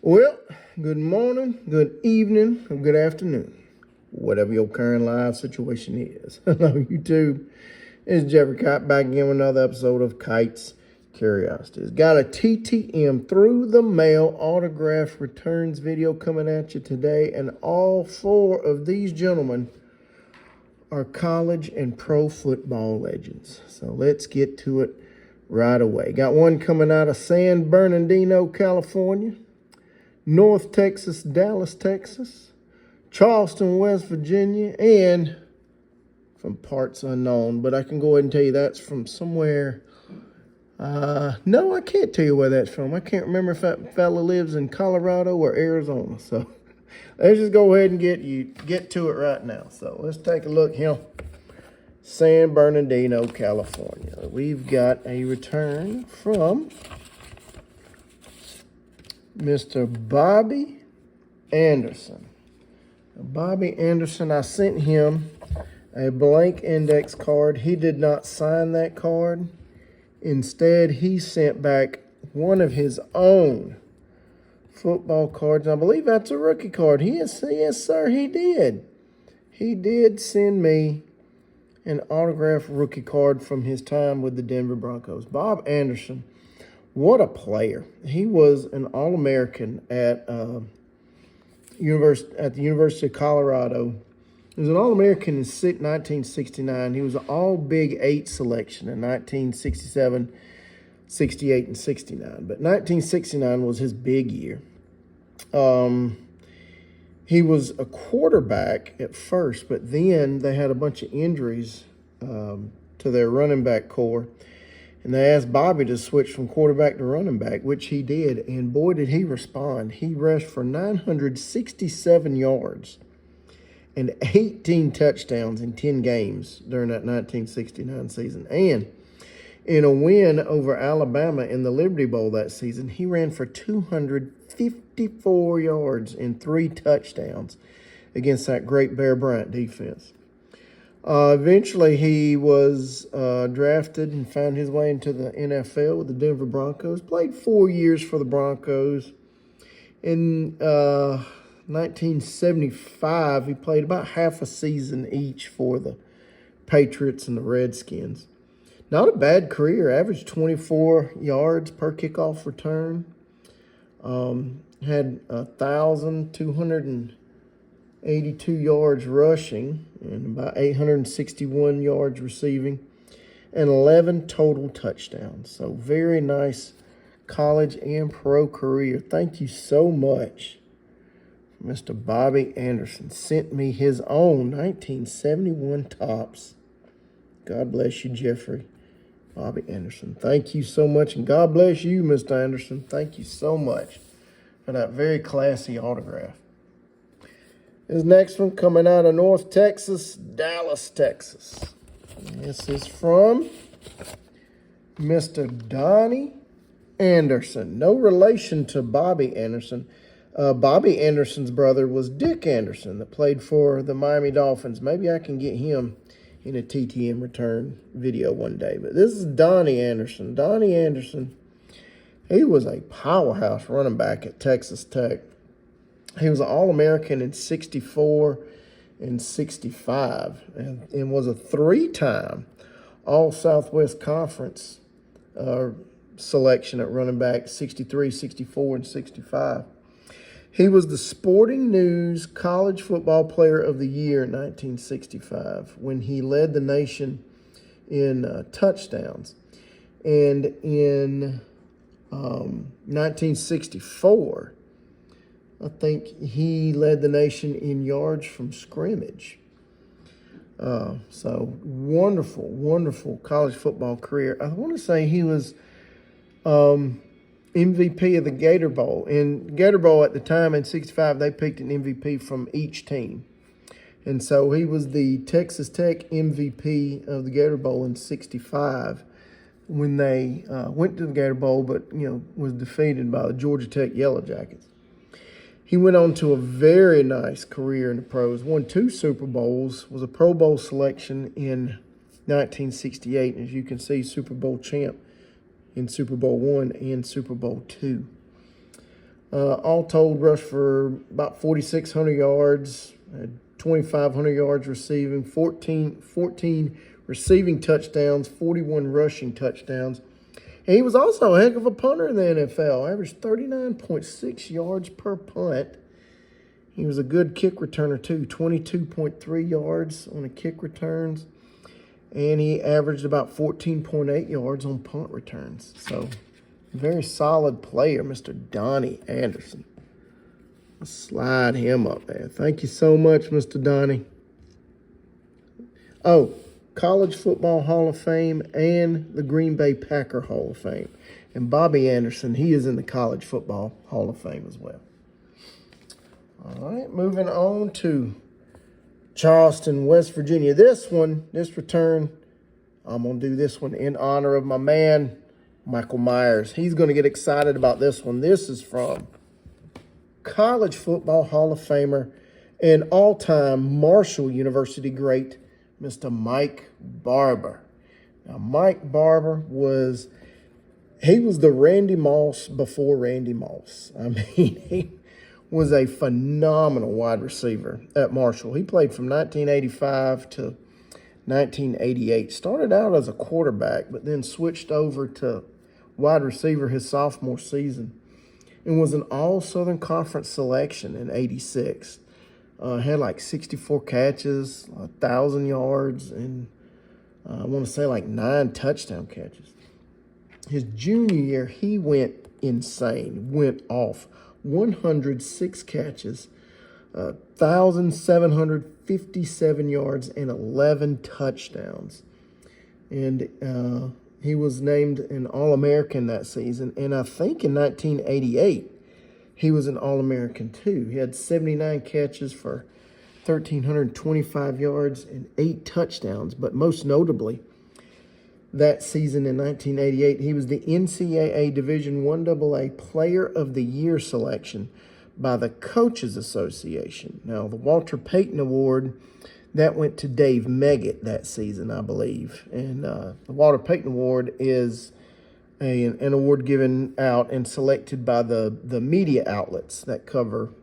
Well, good morning, good evening, or good afternoon, whatever your current live situation is. Hello, YouTube. It's Jeffrey Kite back again with another episode of Kite's Curiosities. Got a TTM through the mail autograph returns video coming at you today, and all four of these gentlemen are college and pro football legends. So let's get to it right away. Got one coming out of San Bernardino, California. North Texas, Dallas, Texas, Charleston, West Virginia, and from parts unknown. But I can go ahead and tell you that's from somewhere. No, I can't tell you where that's from. I can't remember if that fella lives in Colorado or Arizona. So let's just go ahead and get to it right now. So let's take a look here. San Bernardino, California. We've got a return from Mr. Bobby Anderson. Bobby Anderson, I sent him a blank index card. He did not sign that card. Instead, he sent back one of his own football cards. I believe that's a rookie card. Yes, sir, he did. He did send me an autographed rookie card from his time with the Denver Broncos. Bob Anderson. What a player. He was an All-American at the University of Colorado. He was an All-American in 1969. He was an All-Big 8 selection in 1967, 68, and 69. But 1969 was his big year. He was a quarterback at first, but then they had a bunch of injuries to their running back core. And they asked Bobby to switch from quarterback to running back, which he did. And boy, did he respond. He rushed for 967 yards and 18 touchdowns in 10 games during that 1969 season. And in a win over Alabama in the Liberty Bowl that season, he ran for 254 yards and 3 touchdowns against that great Bear Bryant defense. Eventually, he was drafted and found his way into the NFL with the Denver Broncos. Played 4 years for the Broncos. In 1975, he played about half a season each for the Patriots and the Redskins. Not a bad career. Averaged 24 yards per kickoff return. Had 1,282 yards rushing and about 861 yards receiving and 11 total touchdowns. So very nice college and pro career. Thank you so much. Mr. Bobby Anderson sent me his own 1971 Topps. God bless you, Jeffrey. Bobby Anderson. Thank you so much. And God bless you, Mr. Anderson. Thank you so much for that very classy autograph. This next one coming out of North Texas, Dallas, Texas. And this is from Mr. Donnie Anderson. No relation to Bobby Anderson. Bobby Anderson's brother was Dick Anderson that played for the Miami Dolphins. Maybe I can get him in a TTM return video one day. But this is Donnie Anderson. Donnie Anderson, he was a powerhouse running back at Texas Tech. He was an All-American in 64 and 65 and was a 3-time All-Southwest Conference selection at running back, 63, 64, and 65. He was the Sporting News College Football Player of the Year in 1965 when he led the nation in touchdowns. And in 1964, I think he led the nation in yards from scrimmage. So wonderful, wonderful college football career. I want to say he was MVP of the Gator Bowl. In Gator Bowl at the time in 65, they picked an MVP from each team. And so he was the Texas Tech MVP of the Gator Bowl in 65 when they went to the Gator Bowl, but, was defeated by the Georgia Tech Yellow Jackets. He went on to a very nice career in the pros, won 2 Super Bowls, was a Pro Bowl selection in 1968. As you can see, Super Bowl champ in Super Bowl I and Super Bowl II. All told, rushed for about 4,600 yards, had 2,500 yards receiving, 14 receiving touchdowns, 41 rushing touchdowns. And he was also a heck of a punter in the NFL, averaged 39.6 yards per punt. He was a good kick returner too, 22.3 yards on the kick returns. And he averaged about 14.8 yards on punt returns. So, very solid player, Mr. Donnie Anderson. Let's slide him up there. Thank you so much, Mr. Donnie. Oh, College Football Hall of Fame and the Green Bay Packer Hall of Fame. And Bobby Anderson, he is in the College Football Hall of Fame as well. All right, moving on to Charleston, West Virginia. This return, I'm going to do this one in honor of my man, Michael Myers. He's going to get excited about this one. This is from College Football Hall of Famer and all-time Marshall University great, Mr. Mike Barber. Now, Mike Barber was the Randy Moss before Randy Moss. I mean, he was a phenomenal wide receiver at Marshall. He played from 1985 to 1988. Started out as a quarterback, but then switched over to wide receiver his sophomore season and was an all-Southern Conference selection in 86. Had like 64 catches, 1,000 yards, and I want to say like 9 touchdown catches. His junior year, he went insane, went off. 106 catches, 1,757 yards, and 11 touchdowns. And he was named an All-American that season. And I think in 1988, he was an All-American too. He had 79 catches for 1,325 yards and 8 touchdowns. But most notably, that season in 1988, he was the NCAA Division I AA Player of the Year selection by the Coaches Association. Now, the Walter Payton Award, that went to Dave Meggett that season, I believe. And the Walter Payton Award is an award given out and selected by the media outlets that cover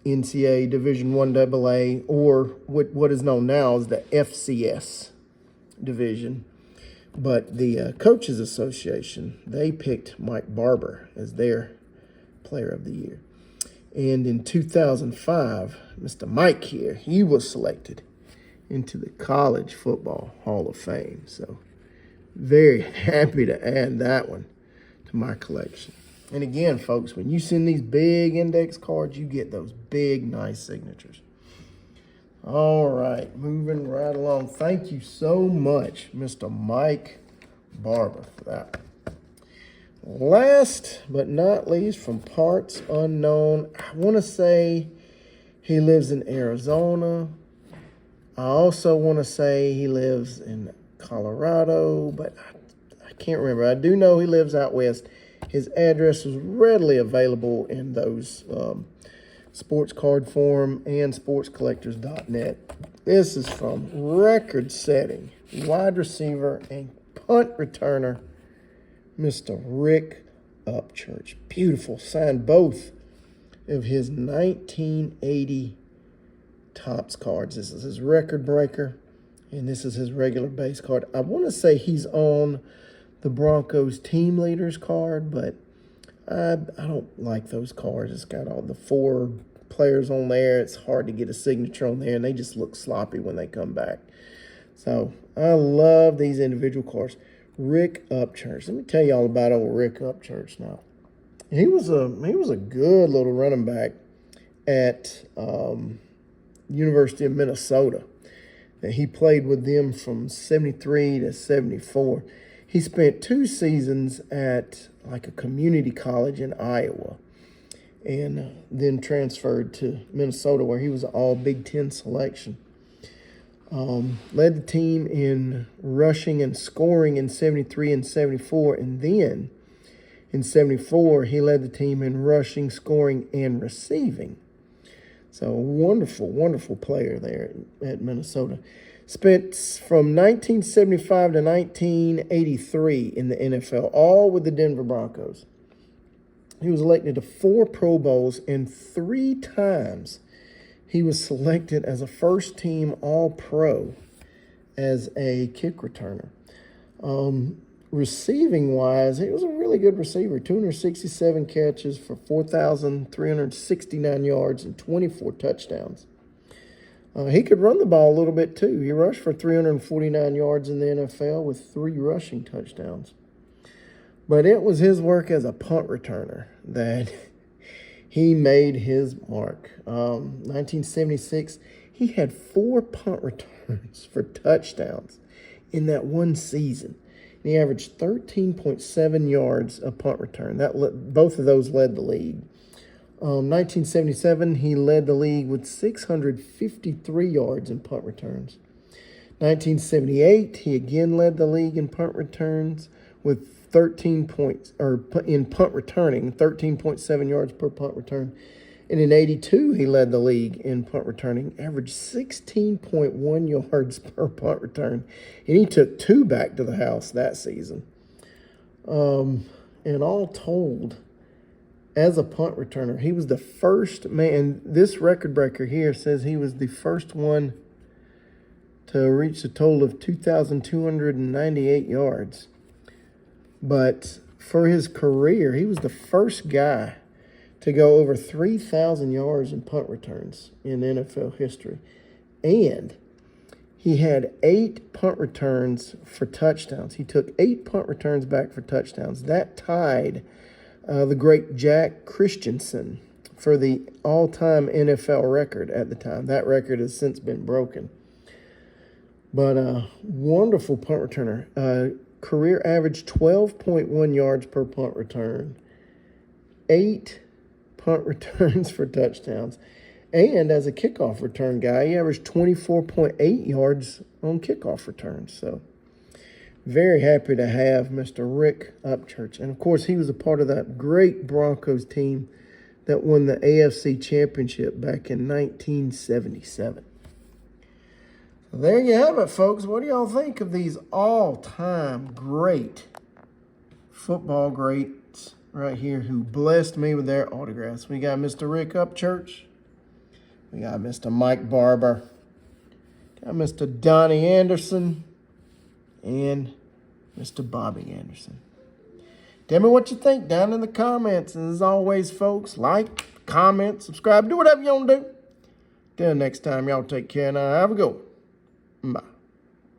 NCAA Division I AA, or what is known now as the FCS division. But the Coaches Association, they picked Mike Barber as their Player of the Year. And in 2005, Mr. Mike here, he was selected into the College Football Hall of Fame. So very happy to add that one to my collection. And again, folks, when you send these big index cards, you get those big, nice signatures. All right, moving right along. Thank you so much, Mr. Mike Barber, for that. Last but not least, from parts unknown, I want to say he lives in Arizona. I also want to say he lives in Colorado, but I can't remember. I do know he lives out west. His address is readily available in those Sports Card Forum and sportscollectors.net. This is from record-setting wide receiver and punt returner, Mr. Rick Upchurch. Beautiful. Signed both of his 1980 Topps cards. This is his record breaker, and this is his regular base card. I want to say he's on the Broncos team leaders card, but I don't like those cards. It's got all the 4 players on there. It's hard to get a signature on there, and they just look sloppy when they come back. So I love these individual cards. Rick Upchurch. Let me tell you all about old Rick Upchurch now. He was a good little running back at University of Minnesota. And he played with them from 73 to 74. He spent 2 seasons at like a community college in Iowa, and then transferred to Minnesota, where he was an all Big Ten selection. Led the team in rushing and scoring in 73 and 74, and then in 74, he led the team in rushing, scoring, and receiving. So a wonderful, wonderful player there at Minnesota. Spent from 1975 to 1983 in the NFL, all with the Denver Broncos. He was elected to 4 Pro Bowls, and 3 times he was selected as a first-team All-Pro as a kick returner. Receiving-wise, he was a really good receiver. 267 catches for 4,369 yards and 24 touchdowns. He could run the ball a little bit, too. He rushed for 349 yards in the NFL with 3 rushing touchdowns. But it was his work as a punt returner that he made his mark. 1976, he had 4 punt returns for touchdowns in that one season. And he averaged 13.7 yards a punt return. Both of those led the league. 1977, he led the league with 653 yards in punt returns. 1978, he again led the league in punt returns with 13 points, or in punt returning, 13.7 yards per punt return. And in 82, he led the league in punt returning, averaged 16.1 yards per punt return. And he took 2 back to the house that season. And all told, as a punt returner, he was the first man. This record breaker here says he was the first one to reach a total of 2,298 yards. But for his career, he was the first guy to go over 3,000 yards in punt returns in NFL history. And he had 8 punt returns for touchdowns. He took 8 punt returns back for touchdowns. That tied the great Jack Christensen for the all-time NFL record at the time. That record has since been broken. But a wonderful punt returner. Career average 12.1 yards per punt return. 8 punt returns for touchdowns. And as a kickoff return guy, he averaged 24.8 yards on kickoff returns. So very happy to have Mr. Rick Upchurch. And, of course, he was a part of that great Broncos team that won the AFC Championship back in 1977. So there you have it, folks. What do y'all think of these all-time great football greats right here who blessed me with their autographs? We got Mr. Rick Upchurch. We got Mr. Mike Barber. Got Mr. Donnie Anderson. And Mr. Bobby Anderson. Tell me what you think down in the comments. And as always, folks, like, comment, subscribe, do whatever you want to do. Till next time, y'all take care now. Have a good one. Bye.